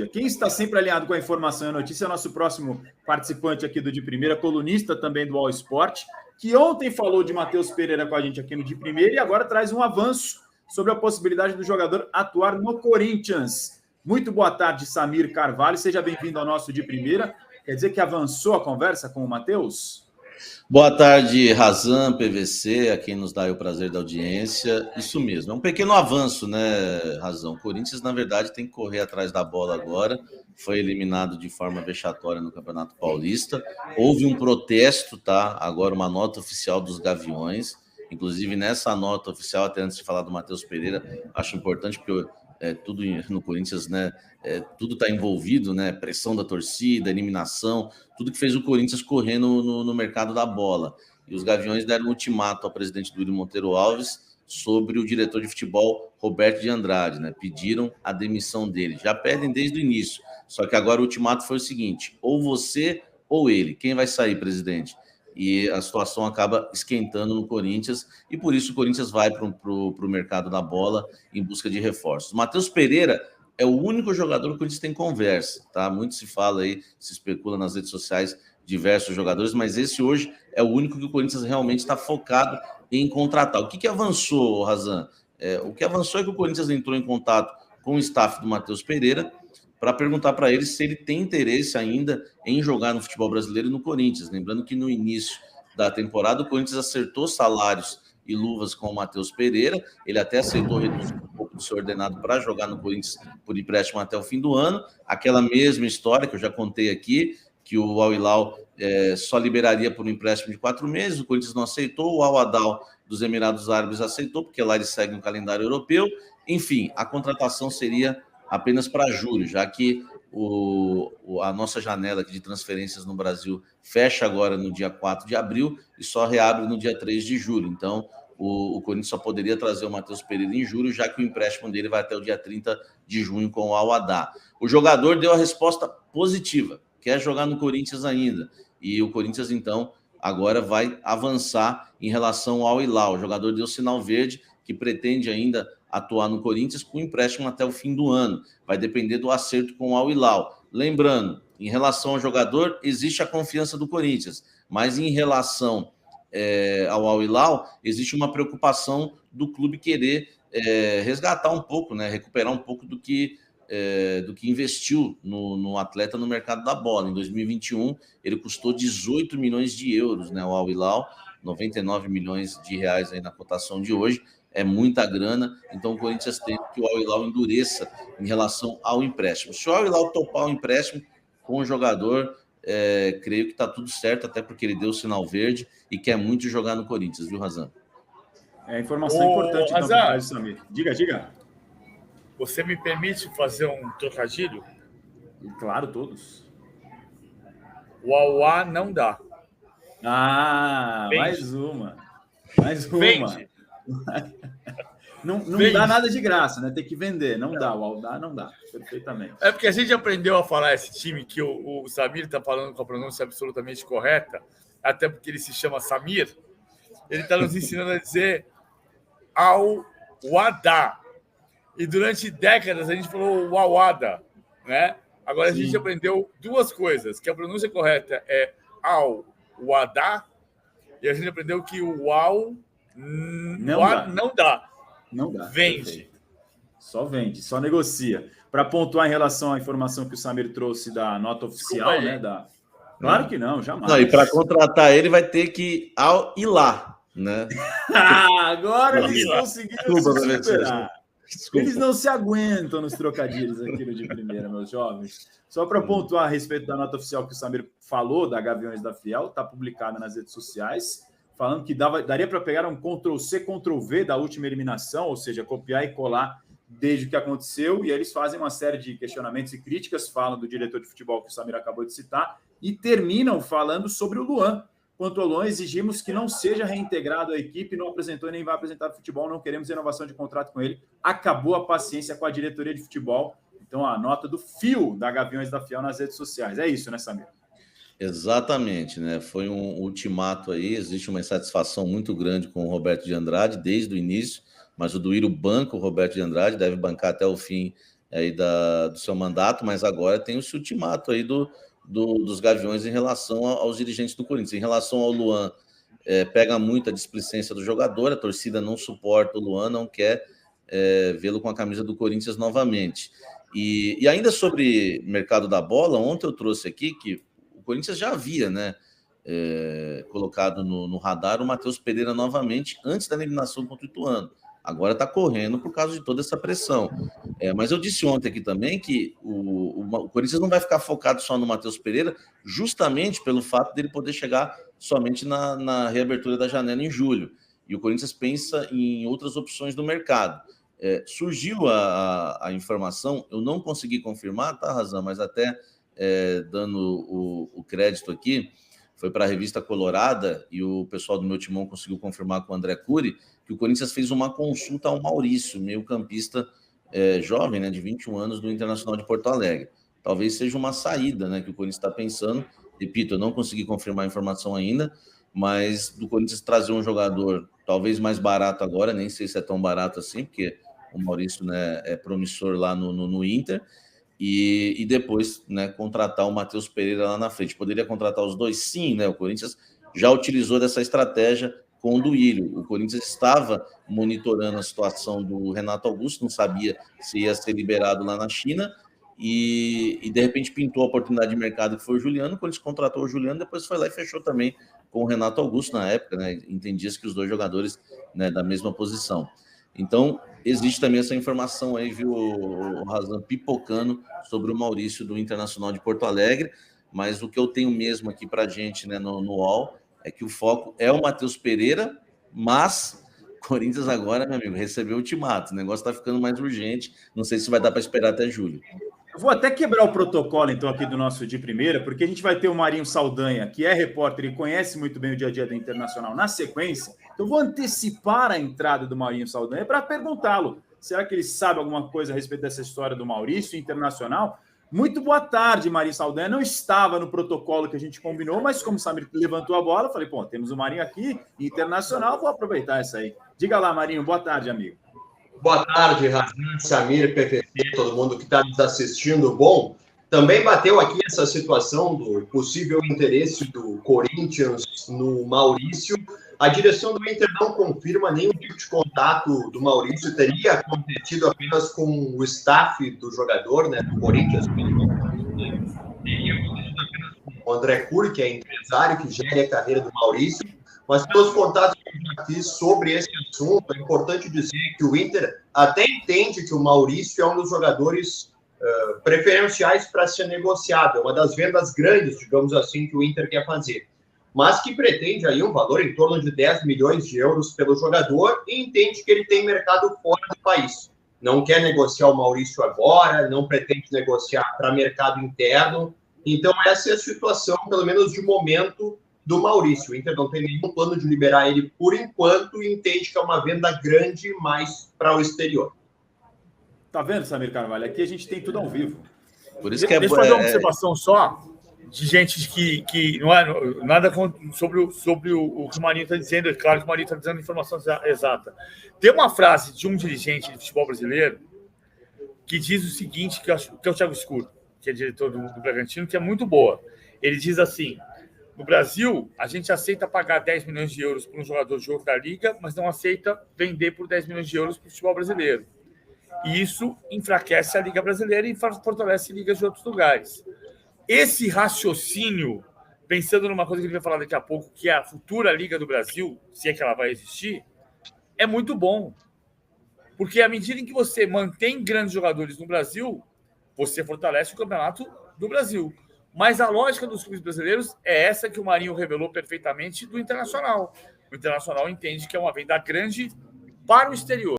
Quem está sempre alinhado com a informação e a notícia é o nosso próximo participante aqui do De Primeira, colunista também do All Sport, que ontem falou de Matheus Pereira com a gente aqui no De Primeira e agora traz um avanço sobre a possibilidade do jogador atuar no Corinthians. Muito boa tarde, Samir Carvalho. Seja bem-vindo ao nosso De Primeira. Quer dizer que avançou a conversa com o Matheus? Boa tarde, Razan, PVC, a quem nos dá o prazer da audiência. Isso mesmo, é um pequeno avanço, né, Razão? O Corinthians, na verdade, tem que correr atrás da bola agora. Foi eliminado de forma vexatória no Campeonato Paulista. Houve um protesto, tá? Agora uma nota oficial dos Gaviões. Inclusive, nessa nota oficial, até antes de falar do Matheus Pereira, acho importante porque tudo no Corinthians, né? Tudo está envolvido, né? Pressão da torcida, eliminação, tudo que fez o Corinthians correr no mercado da bola. E os Gaviões deram um ultimato ao presidente Duílio Monteiro Alves sobre o diretor de futebol Roberto de Andrade, né? Pediram a demissão dele. Já pedem desde o início. Só que agora o ultimato foi o seguinte: ou você ou ele. Quem vai sair, presidente? E a situação acaba esquentando no Corinthians, e por isso o Corinthians vai para o mercado da bola em busca de reforços. O Matheus Pereira é o único jogador que o Corinthians tem conversa, tá? Muito se fala aí, se especula nas redes sociais, diversos jogadores, mas esse hoje é o único que o Corinthians realmente está focado em contratar. O que avançou, Razan? O que avançou é que o Corinthians entrou em contato com o staff do Matheus Pereira para perguntar para ele se ele tem interesse ainda em jogar no futebol brasileiro e no Corinthians. Lembrando que no início da temporada o Corinthians acertou salários e luvas com o Matheus Pereira, ele até aceitou reduzir um pouco do seu ordenado para jogar no Corinthians por empréstimo até o fim do ano. Aquela mesma história que eu já contei aqui, que o Al Hilal só liberaria por um empréstimo de 4 meses, o Corinthians não aceitou, o Al Adal dos Emirados Árabes aceitou, porque lá eles seguem um calendário europeu. Enfim, a contratação seria apenas para julho, já que a nossa janela aqui de transferências no Brasil fecha agora no dia 4 de abril e só reabre no dia 3 de julho. Então, o Corinthians só poderia trazer o Matheus Pereira em julho, já que o empréstimo dele vai até o dia 30 de junho com o Al Ahly. O jogador deu a resposta positiva, quer jogar no Corinthians ainda. E o Corinthians, então, agora vai avançar em relação ao Al Hilal. O jogador deu sinal verde, que pretende ainda atuar no Corinthians com empréstimo até o fim do ano. Vai depender do acerto com o Al Hilal. Lembrando, em relação ao jogador, existe a confiança do Corinthians, mas em relação ao Al Hilal, existe uma preocupação do clube querer resgatar um pouco, né, recuperar um pouco do que investiu no atleta no mercado da bola. Em 2021, ele custou 18 milhões de euros, né, ao Al Hilal, 99 milhões de reais aí na cotação de hoje. É muita grana, então o Corinthians tem que o Al Hilal endureça em relação ao empréstimo. Se o Al Hilal topar o empréstimo com o jogador, creio que está tudo certo, até porque ele deu o sinal verde e quer muito jogar no Corinthians, viu, Razan? Informação importante, então, para o Samir. Diga. Você me permite fazer um trocadilho? Claro, todos. O Auá não dá. Vende. Mais uma. Vende. Não dá nada de graça, né? Tem que vender. Não dá. O Aldá não dá. Perfeitamente. É porque a gente aprendeu a falar esse time que o Samir está falando com a pronúncia absolutamente correta, até porque ele se chama Samir. Ele está nos ensinando a dizer Al-Wada. E durante décadas a gente falou Wawada, né? Agora a gente aprendeu duas coisas, que a pronúncia correta é Al-Wada e a gente aprendeu que o Al não dá. Vende. Perfeito. Só vende, só negocia. Para pontuar em relação à informação que o Samir trouxe da nota oficial, né? Claro que não, jamais. Não, e para contratar ele vai ter que ir lá, né? Agora eles conseguiram se superar. Desculpa. Eles não se aguentam nos trocadilhos aqui no De Primeira, meus jovens. Só para pontuar a respeito da nota oficial que o Samir falou, da Gaviões da Fiel, está publicada nas redes sociais, falando que daria para pegar um Ctrl-C, Ctrl-V da última eliminação, ou seja, copiar e colar desde o que aconteceu, e eles fazem uma série de questionamentos e críticas, falam do diretor de futebol que o Samir acabou de citar, e terminam falando sobre o Luan. Quanto ao Luan, exigimos que não seja reintegrado à equipe, não apresentou e nem vai apresentar futebol, não queremos renovação de contrato com ele. Acabou a paciência com a diretoria de futebol. Então, a nota do fio da Gaviões da Fiel nas redes sociais. É isso, né, Samir? Exatamente, né? Foi um ultimato aí, existe uma insatisfação muito grande com o Roberto de Andrade desde o início, mas o Duílio banca o Roberto de Andrade, deve bancar até o fim aí do seu mandato, mas agora tem esse ultimato aí dos Gaviões em relação aos dirigentes do Corinthians. Em relação ao Luan, pega muito a displicência do jogador, a torcida não suporta o Luan, não quer vê-lo com a camisa do Corinthians novamente. E ainda sobre mercado da bola, ontem eu trouxe aqui que o Corinthians já havia, né, colocado no radar o Matheus Pereira novamente antes da eliminação contra o Ituano. Agora está correndo por causa de toda essa pressão. Mas eu disse ontem aqui também que o Corinthians não vai ficar focado só no Matheus Pereira, justamente pelo fato dele poder chegar somente na reabertura da janela em julho. E o Corinthians pensa em outras opções do mercado. Surgiu a informação, eu não consegui confirmar, tá, Razão, mas até dando o crédito aqui, foi para a revista Colorada e o pessoal do meu timão conseguiu confirmar com o André Cury que o Corinthians fez uma consulta ao Maurício, meio-campista jovem, né, de 21 anos, do Internacional de Porto Alegre. Talvez seja uma saída, né, que o Corinthians está pensando. Repito, eu não consegui confirmar a informação ainda, mas do Corinthians trazer um jogador talvez mais barato agora, nem sei se é tão barato assim, porque o Maurício, né, é promissor lá no Inter, e depois, né, contratar o Matheus Pereira lá na frente. Poderia contratar os dois? Sim, né? O Corinthians já utilizou dessa estratégia com o Duílio. O Corinthians estava monitorando a situação do Renato Augusto, não sabia se ia ser liberado lá na China, e de repente pintou a oportunidade de mercado que foi o Juliano. O Corinthians contratou o Juliano, depois foi lá e fechou também com o Renato Augusto na época, né? Entendia-se que os dois jogadores, né, da mesma posição. Então, existe também essa informação aí, viu, o Razan, pipocando sobre o Maurício do Internacional de Porto Alegre, mas o que eu tenho mesmo aqui para a gente, né, no UOL é que o foco é o Matheus Pereira, mas o Corinthians agora, meu amigo, recebeu o ultimato, o negócio está ficando mais urgente, não sei se vai dar para esperar até julho. Eu vou até quebrar o protocolo, então, aqui do nosso De Primeira, porque a gente vai ter o Marinho Saldanha, que é repórter e conhece muito bem o dia a dia do Internacional, na sequência. Então, eu vou antecipar a entrada do Marinho Saldanha para perguntá-lo. Será que ele sabe alguma coisa a respeito dessa história do Maurício Internacional? Muito boa tarde, Marinho Saldanha. Não estava no protocolo que a gente combinou, mas como o Samir levantou a bola, eu falei, pô, temos o Marinho aqui, Internacional, vou aproveitar essa aí. Diga lá, Marinho. Boa tarde, amigo. Boa tarde, Razan, Samir, PVC, todo mundo que está nos assistindo. Bom, também bateu aqui essa situação do possível interesse do Corinthians no Maurício. A direção do Inter não confirma nenhum tipo de contato do Maurício. Teria acontecido apenas com o staff do jogador, né, do Corinthians. Teria acontecido apenas com o André Cury, que é empresário, que gera a carreira do Maurício. Mas pelos contatos que eu já fiz sobre esse assunto, é importante dizer que o Inter até entende que o Maurício é um dos jogadores preferenciais para ser negociado. É uma das vendas grandes, digamos assim, que o Inter quer fazer. Mas que pretende aí um valor em torno de 10 milhões de euros pelo jogador e entende que ele tem mercado fora do país. Não quer negociar o Maurício agora, não pretende negociar para mercado interno. Então essa é a situação, pelo menos de momento, do Maurício. O Inter não tem nenhum plano de liberar ele por enquanto e entende que é uma venda grande mais para o exterior. Tá vendo, Samir Carvalho? Aqui a gente tem tudo ao vivo. Por isso que deixa eu fazer uma observação só de gente que não é nada sobre o que o Marinho está dizendo. É claro que o Marinho está dizendo a informação exata. Tem uma frase de um dirigente de futebol brasileiro que diz o seguinte, que é o Thiago Escuro, que é diretor do Bragantino, que é muito boa. Ele diz assim: no Brasil, a gente aceita pagar 10 milhões de euros por um jogador de outra liga, mas não aceita vender por 10 milhões de euros para o futebol brasileiro. E isso enfraquece a Liga Brasileira e fortalece ligas de outros lugares. Esse raciocínio, pensando numa coisa que ele vai falar daqui a pouco, que é a futura Liga do Brasil, se é que ela vai existir, é muito bom. Porque à medida em que você mantém grandes jogadores no Brasil, você fortalece o campeonato do Brasil. Mas a lógica dos clubes brasileiros é essa que o Marinho revelou perfeitamente do Internacional. O Internacional entende que é uma venda grande para o exterior.